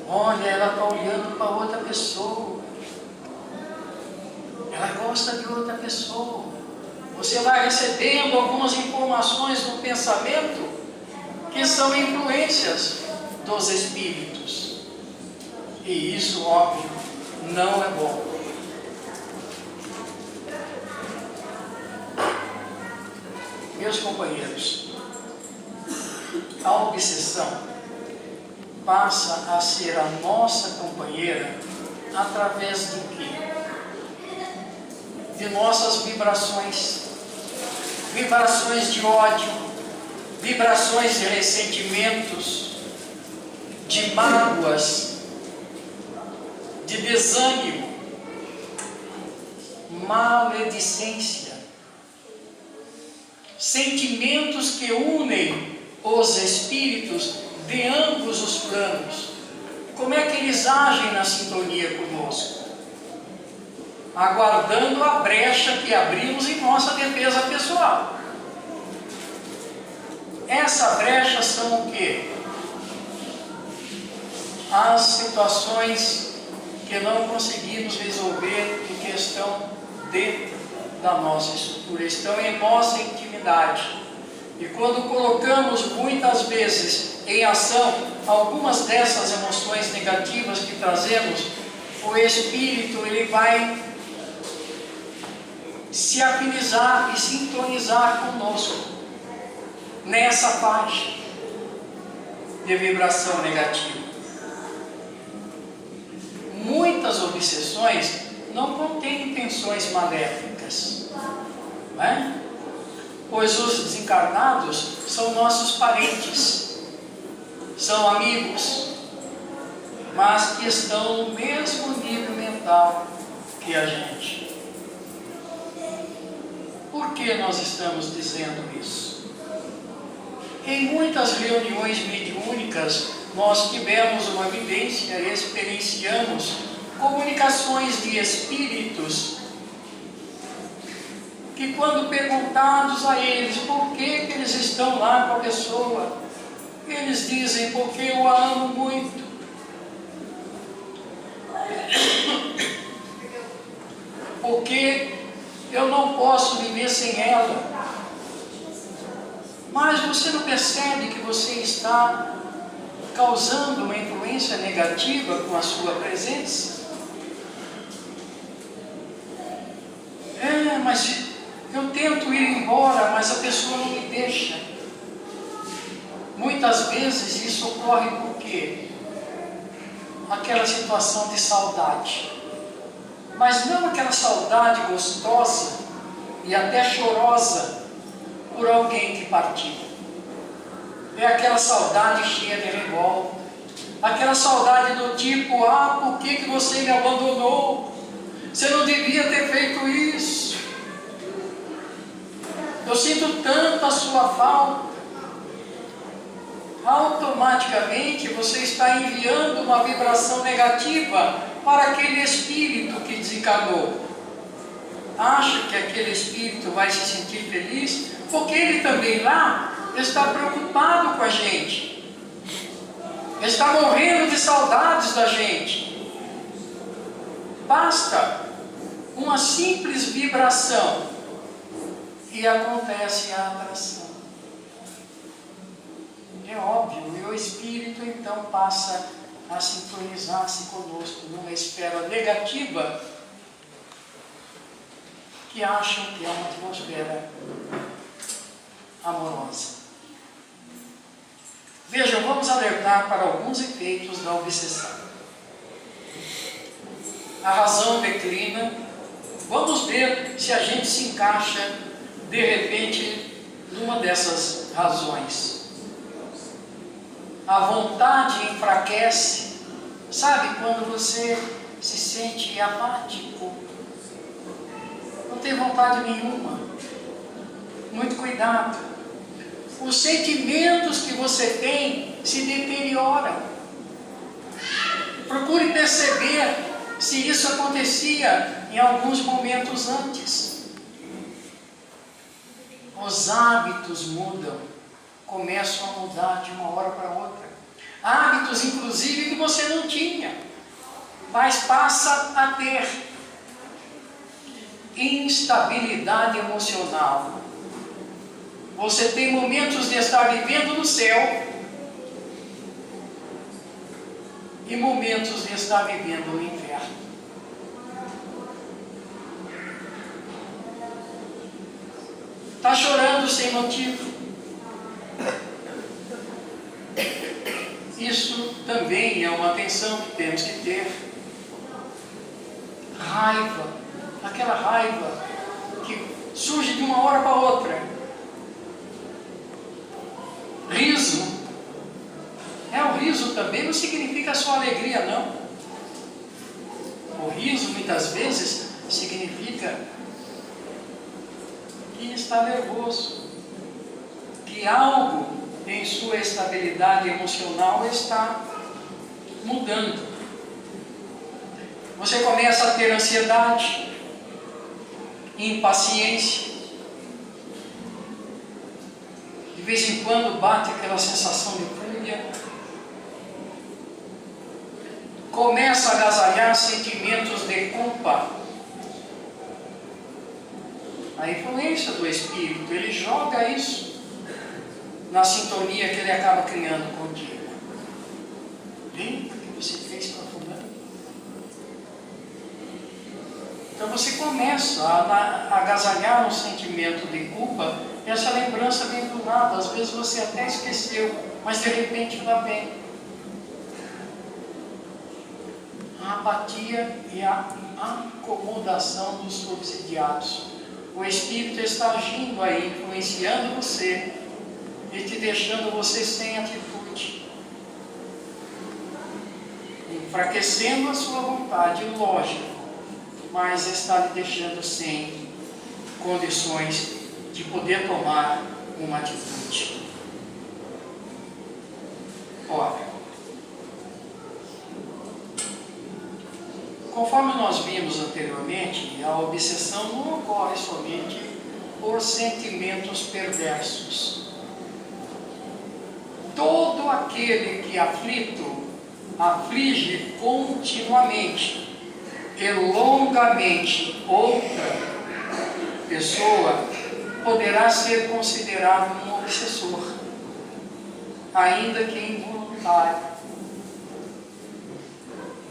Olha, ela está olhando para outra pessoa. Ela gosta de outra pessoa. Você vai recebendo algumas informações no pensamento que são influências dos espíritos. E isso, óbvio, não é bom. Meus companheiros, a obsessão passa a ser a nossa companheira através de quê? De nossas vibrações, vibrações de ódio, vibrações de ressentimentos, de mágoas, de desânimo, maledicência, sentimentos que unem os espíritos de ambos os planos. Como é que eles agem na sintonia conosco? Aguardando a brecha que abrimos em nossa defesa pessoal. Essa brecha são o quê? As situações que não conseguimos resolver em questão dentro da nossa estrutura, estão em nossa intimidade. E quando colocamos muitas vezes em ação algumas dessas emoções negativas que trazemos, o espírito ele vai se afinizar e sintonizar conosco nessa faixa de vibração negativa. Muitas obsessões não contêm intenções maléficas, não é? Pois os desencarnados são nossos parentes, são amigos, mas que estão no mesmo nível mental que a gente. Por que nós estamos dizendo isso? Em muitas reuniões mediúnicas, nós tivemos uma vivência e experienciamos comunicações de espíritos que, quando perguntados a eles por que eles estão lá com a pessoa, eles dizem: porque eu a amo muito. Porque eu não posso viver sem ela. Mas você não percebe que você está causando uma influência negativa com a sua presença? Mas eu tento ir embora, mas a pessoa não me deixa. Muitas vezes isso ocorre por quê? Aquela situação de saudade. Mas não aquela saudade gostosa e até chorosa por alguém que partiu. É aquela saudade cheia de revolta. Aquela saudade do tipo: por que você me abandonou? Você não devia ter feito isso. Eu sinto tanto a sua falta. Automaticamente você está enviando uma vibração negativa para aquele espírito que desencarnou. Acha que aquele espírito vai se sentir feliz? Porque ele também lá está preocupado com a gente. Está morrendo de saudades da gente. Basta uma simples vibração e acontece a atração. É óbvio, e o espírito então passa a sintonizar-se conosco numa esfera negativa que acham que é uma atmosfera amorosa. Vejam, vamos alertar para alguns efeitos da obsessão. A razão declina. Vamos ver se a gente se encaixa de repente numa dessas razões. A vontade enfraquece. Sabe quando você se sente apático? Não tem vontade nenhuma. Muito cuidado. Os sentimentos que você tem se deterioram. Procure perceber se isso acontecia em alguns momentos antes. Os hábitos mudam, começam a mudar de uma hora para outra. hábitos inclusive que você não tinha, mas passa a ter. Instabilidade emocional. Você tem momentos de estar vivendo no céu e momentos de estar vivendo no inferno. Está chorando sem motivo. Isso também é uma atenção que temos que ter. Raiva, aquela raiva que surge de uma hora para outra. Riso. O riso também não significa só alegria, não. O riso muitas vezes significa que está nervoso, que algo em sua estabilidade emocional está mudando. Você começa a ter ansiedade, impaciência. De vez em quando bate aquela sensação de fúria. Começa a agasalhar sentimentos de culpa. A influência do Espírito, ele joga isso na sintonia que ele acaba criando contigo. Lembra que você fez para fulano? Então você começa a agasalhar um sentimento de culpa. Essa lembrança vem do nada. Às vezes você até esqueceu, mas de repente ela vem. A apatia e a acomodação dos subsidiados. O Espírito está agindo aí, influenciando você e te deixando você sem atitude, enfraquecendo a sua vontade, lógico, mas está lhe deixando sem condições de poder tomar uma atitude. Ora, conforme nós vimos anteriormente, a obsessão não ocorre somente por sentimentos perversos. Todo aquele que aflito aflige continuamente e longamente outra pessoa poderá ser considerado um obsessor, ainda que involuntário.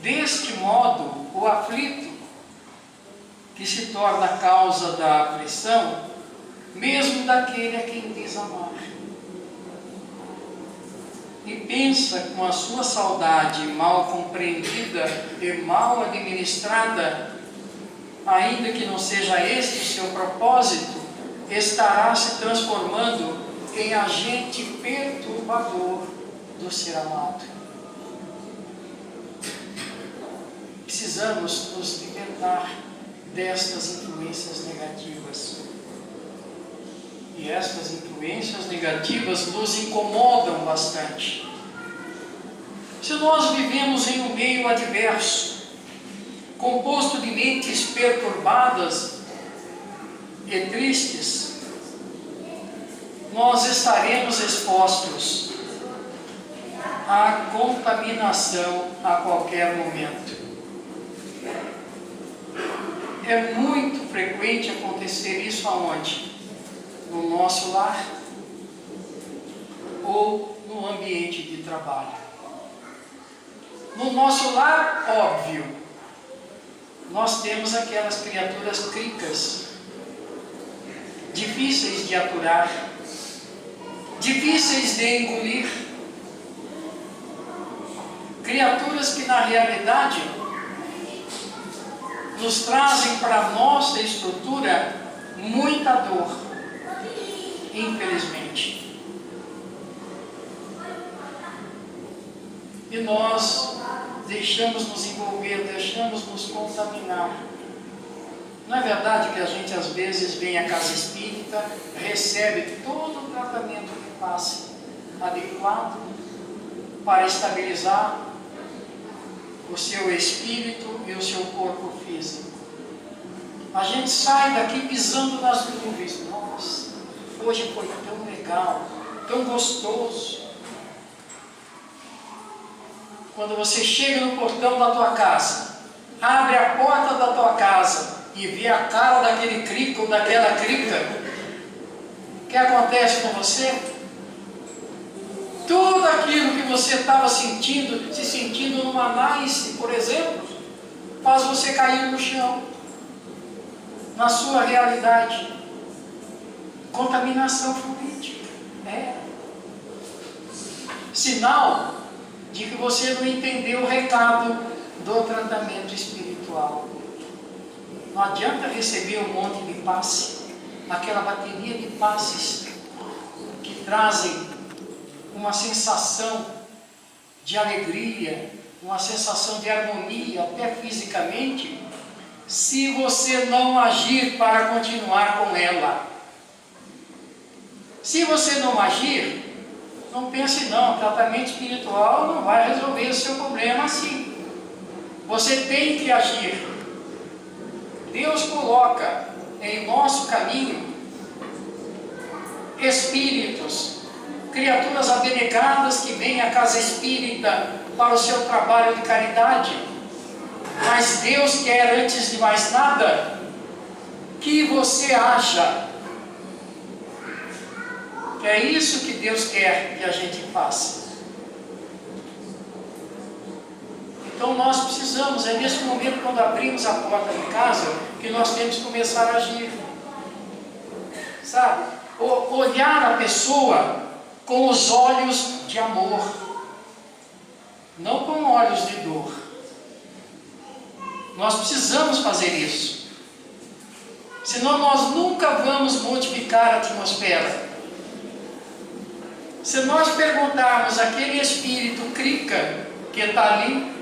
Deste modo, o aflito, que se torna a causa da aflição, mesmo daquele a quem diz amar, e pensa com a sua saudade mal compreendida e mal administrada, ainda que não seja este o seu propósito, estará se transformando em agente perturbador do ser amado. Precisamos nos libertar destas influências negativas. E estas influências negativas nos incomodam bastante. Se nós vivemos em um meio adverso, composto de mentes perturbadas e tristes, nós estaremos expostos à contaminação a qualquer momento. É muito frequente acontecer isso aonde? No nosso lar ou no ambiente de trabalho. No nosso lar, óbvio, nós temos aquelas criaturas cricas, difíceis de aturar, difíceis de engolir, criaturas que na realidade nos trazem para a nossa estrutura muita dor, infelizmente. E nós deixamos nos envolver, deixamos nos contaminar. Não é verdade que a gente às vezes vem à casa espírita, recebe todo o tratamento de passe adequado para estabilizar o seu espírito e o seu corpo físico. A gente sai daqui pisando nas nuvens. Nossa, hoje foi tão legal, tão gostoso. quando você chega no portão da tua casa, abre a porta da tua casa e vê a cara daquele crico ou daquela crica, o que acontece com você? Tudo aquilo que você estava sentindo, se sentindo numa nice, por exemplo, faz você cair no chão, na sua realidade. Contaminação fluídica. Sinal de que você não entendeu o recado do tratamento espiritual. Não adianta receber um monte de passe, aquela bateria de passes que trazem uma sensação de alegria, uma sensação de harmonia, até fisicamente, se você não agir para continuar com ela. Se você não agir, não pense não, tratamento espiritual não vai resolver o seu problema assim. Você tem que agir. Deus coloca em nosso caminho espíritos, criaturas abnegadas que vêm à casa espírita para o seu trabalho de caridade. Mas Deus quer, antes de mais nada, que você haja. É isso que Deus quer que a gente faça. Então nós precisamos, é nesse momento, quando abrimos a porta de casa, que nós temos que começar a agir. Sabe? Olhar a pessoa com os olhos de amor, não com olhos de dor. Nós precisamos fazer isso. Senão nós nunca vamos modificar a atmosfera. Se nós perguntarmos àquele espírito crica que está ali,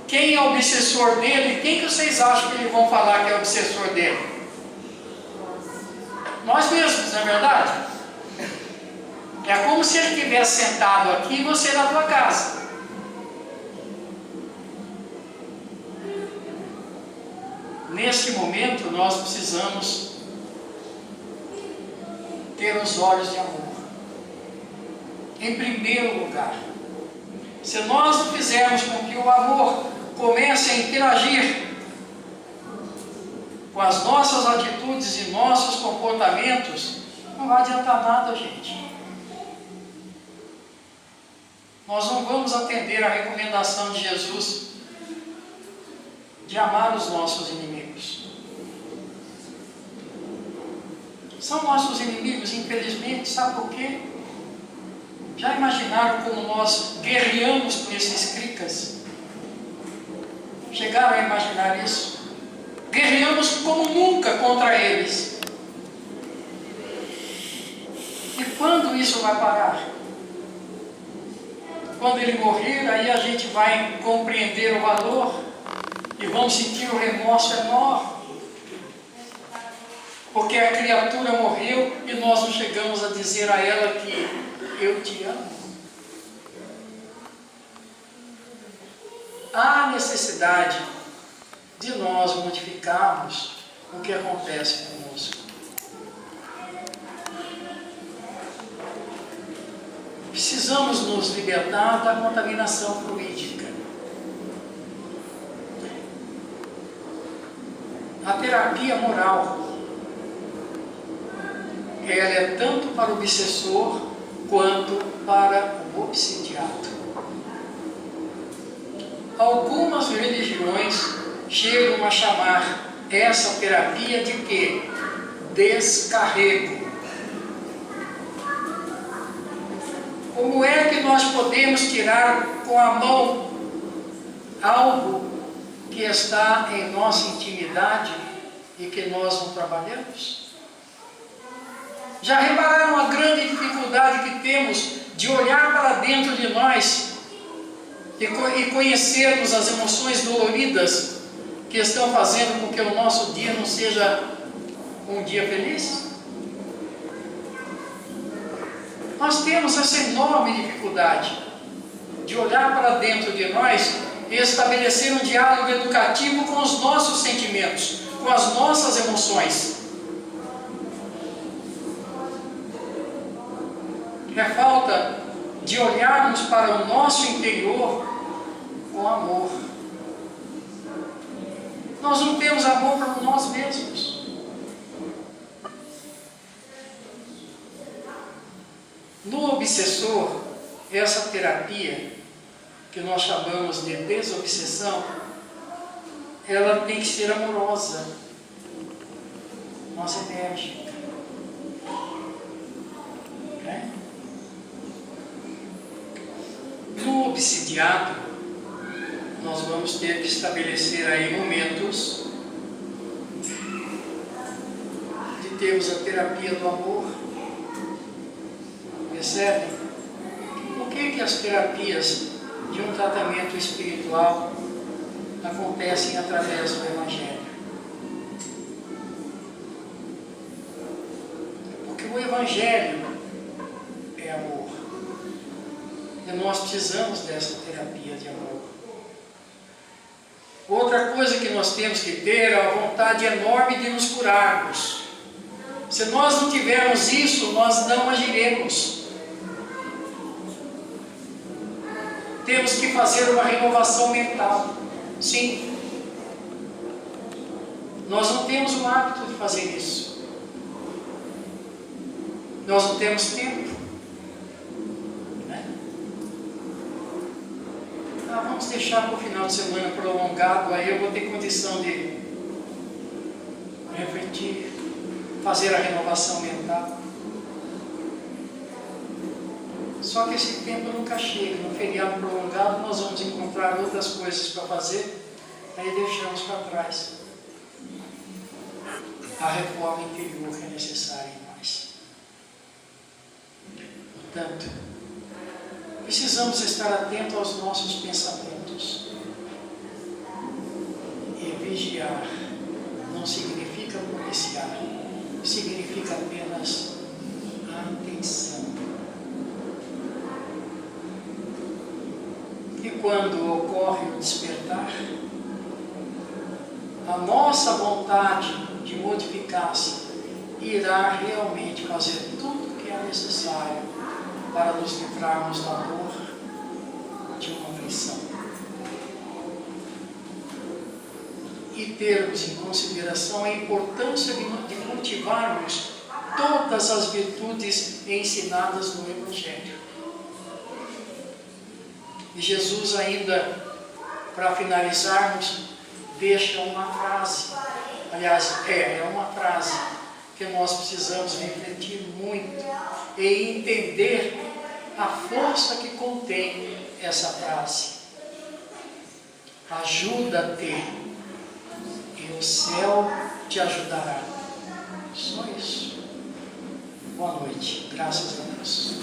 quem é o obsessor dele, quem que vocês acham que eles vão falar que é o obsessor dele? Nós mesmos, não é verdade? É como se ele estivesse sentado aqui e você na tua casa. Neste momento, nós precisamos ter os olhos de amor. Em primeiro lugar, se nós não fizermos com que o amor comece a interagir com as nossas atitudes e nossos comportamentos, não vai adiantar nada, gente. Nós não vamos atender a recomendação de Jesus de amar os nossos inimigos. São nossos inimigos, infelizmente, sabe por quê? Já imaginaram como nós guerreamos com esses cricas? Chegaram a imaginar isso? Guerreamos como nunca contra eles. E quando isso vai parar? Quando ele morrer, aí a gente vai compreender o valor e vamos sentir o remorso enorme. Porque a criatura morreu e nós não chegamos a dizer a ela que eu te amo. Há necessidade de nós modificarmos o que acontece conosco. Precisamos nos libertar da contaminação fluídica. A terapia moral, ela é tanto para o obsessor quanto para o obsidiado. Algumas religiões chegam a chamar essa terapia de quê? Descarrego. Como é que nós podemos tirar com a mão algo que está em nossa intimidade e que nós não trabalhamos? Já repararam a grande dificuldade que temos de olhar para dentro de nós e conhecermos as emoções doloridas que estão fazendo com que o nosso dia não seja um dia feliz? Nós temos essa enorme dificuldade de olhar para dentro de nós e estabelecer um diálogo educativo com os nossos sentimentos, com as nossas emoções. É falta de olharmos para o nosso interior com amor. Nós não temos amor por nós mesmos. No obsessor, essa terapia, que nós chamamos de desobsessão, ela tem que ser amorosa, nossa enérgica. Né? No obsidiado, nós vamos ter que estabelecer aí momentos de termos a terapia do amor. Percebem? Por que as terapias de um tratamento espiritual acontecem através do Evangelho? Porque o Evangelho é amor. E nós precisamos dessa terapia de amor. Outra coisa que nós temos que ter é a vontade enorme de nos curarmos. Se nós não tivermos isso, nós não agiremos. Temos que fazer uma renovação mental. Sim. Nós não temos o hábito de fazer isso. Nós não temos tempo. Né? Vamos deixar para o final de semana prolongado, aí eu vou ter condição de refletir, fazer a renovação mental. Só que esse tempo nunca chega. No feriado prolongado nós vamos encontrar outras coisas para fazer, aí deixamos para trás a reforma interior que é necessária em nós. Portanto, precisamos estar atentos aos nossos pensamentos. E vigiar não significa policiar, significa apenas atenção. E quando ocorre o despertar, a nossa vontade de modificar-se irá realmente fazer tudo o que é necessário para nos livrarmos da dor de uma aflição. E termos em consideração a importância de cultivarmos todas as virtudes ensinadas no Evangelho. E Jesus ainda, para finalizarmos, deixa uma frase. Aliás, é uma frase que nós precisamos refletir muito e entender a força que contém essa frase. Ajuda-te e o céu te ajudará. Só isso. Boa noite. Graças a Deus.